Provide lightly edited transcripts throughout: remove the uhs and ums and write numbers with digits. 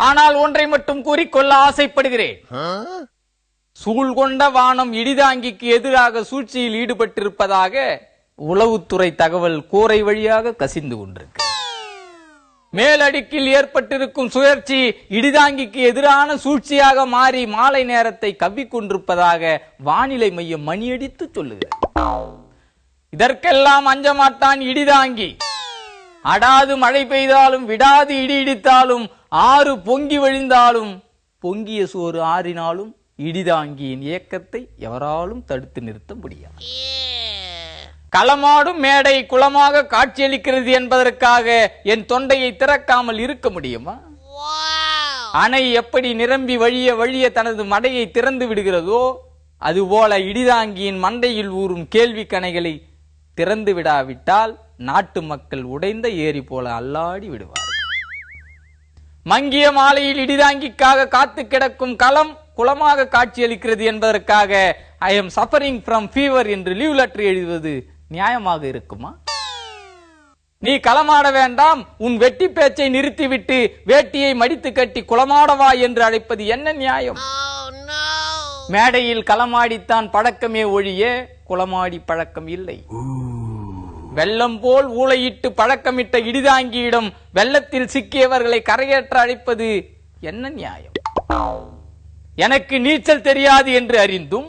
ஆனால் ஒன்றை மட்டும் கூறிக்கொள்ள ஆசைப்படுகிறேன். சூழ்கொண்ட வானம் இடிதாங்கிக்கு எதிராக சூழ்ச்சியில் ஈடுபட்டிருப்பதாக உளவுத்துறை தகவல் கூரை வழியாக கசிந்து கொண்டிருக்கு. மேலடுக்கில் ஏற்பட்டிருக்கும் சுழற்சி இடிதாங்கிக்கு எதிரான சூழ்ச்சியாக மாறி மாலை நேரத்தை கவ்விக்கொண்டிருப்பதாக வானிலை மையம் மணியடித்து சொல்லுகிறது. இதற்கெல்லாம் அஞ்சமாட்டான் இடிதாங்கி. அடாது மழை பெய்தாலும் விடாது இடி இடித்தாலும் ஆறு பொங்கி வழிந்தாலும் பொங்கிய சோறு ஆறினாலும் இடிதாங்கியின் இயக்கத்தை எவராலும் தடுத்து நிறுத்த முடியாது. களமாடும் மேடை குளமாக காட்சியளிக்கிறது என்பதற்காக என் தொண்டையை திறக்காமல் இருக்க முடியுமா? அணை எப்படி நிரம்பி வழிய வழிய தனது மடையை திறந்து விடுகிறதோ அதுபோல இடிதாங்கியின் மண்டையில் ஊறும் கேள்வி கணைகளை திறந்து விடாவிட்டால் நாட்டு மக்கள் உடைந்த ஏரி போல அல்லாடி விடுவார்கள். மங்கிய மாலையில் இடிதாங்கிக்காக காத்து கிடக்கும் களம் குளமாக காட்சியளிக்கிறது என்பதற்காக I am suffering from fever என்று லீவ் லெட்டர் எழுதுவது நியாயமாக இருக்குமா? நீ களமாட வேண்டாம், உன் வெட்டி பேச்சை நிறுத்திவிட்டு வேட்டியை மடித்து கட்டி குளமாடவா என்று அழைப்பது என்ன நியாயம்? மேடையில் களமாடித்தான் பழக்கமே ஒழிய குளமாடி பழக்கம் இல்லை. வெள்ளம் போல் ஊளையிட்டு பழக்கமிட்ட இடிதாங்கியிடம் வெள்ளத்தில் சிக்கியவர்களை கரையேற்ற அழைப்பது என்ன நியாயம்? எனக்கு நீச்சல் தெரியாது என்று அறிந்தும்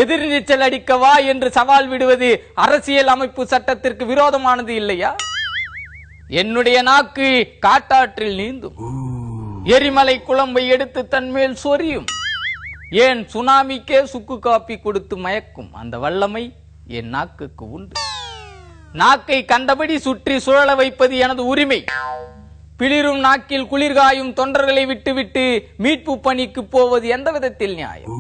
எதிர் நீச்சல் அடிக்கவா என்று சவால் விடுவது அரசியல் அமைப்பு சட்டத்திற்கு விரோதமானது இல்லையா? என்னுடைய நாக்கு காட்டாற்றில் நீந்தும், எரிமலை குழம்பை எடுத்து தன்மேல் சொரியும், ஏன் சுனாமிக்கே சுக்கு காப்பி கொடுத்து மயக்கும் அந்த வல்லமை என் நாக்குக்கு உண்டு. நாக்கை கண்டபடி சுற்றி சுழல வைப்பது எனது உரிமை. பிளிரும் நாக்கில் குளிர்காயும் தொண்டர்களை விட்டுவிட்டு மீட்பு பணிக்கு போவது எந்த விதத்தில் நியாயம்?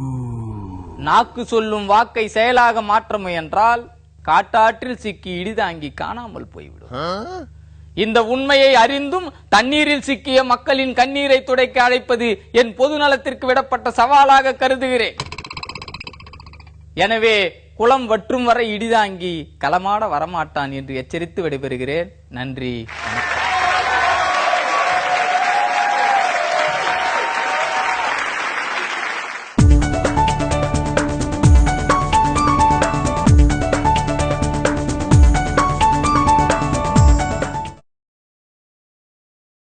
நாக்கு சொல்லும் வாக்கை செயலாக மாற்ற முயன்றால் காட்டாற்றில் சிக்கி இடிதாங்கி காணாமல் போய்விடும். இந்த உண்மையை அறிந்தும் தண்ணீரில் சிக்கிய மக்களின் கண்ணீரை துடைக்க அழைப்பது என் பொது நலத்திற்கு விடப்பட்ட சவாலாக கருதுகிறேன். எனவே குளம் வற்றும் வரை இடிதாங்கி களமாட வரமாட்டான் என்று எச்சரித்து விடைபெறுகிறேன். நன்றி.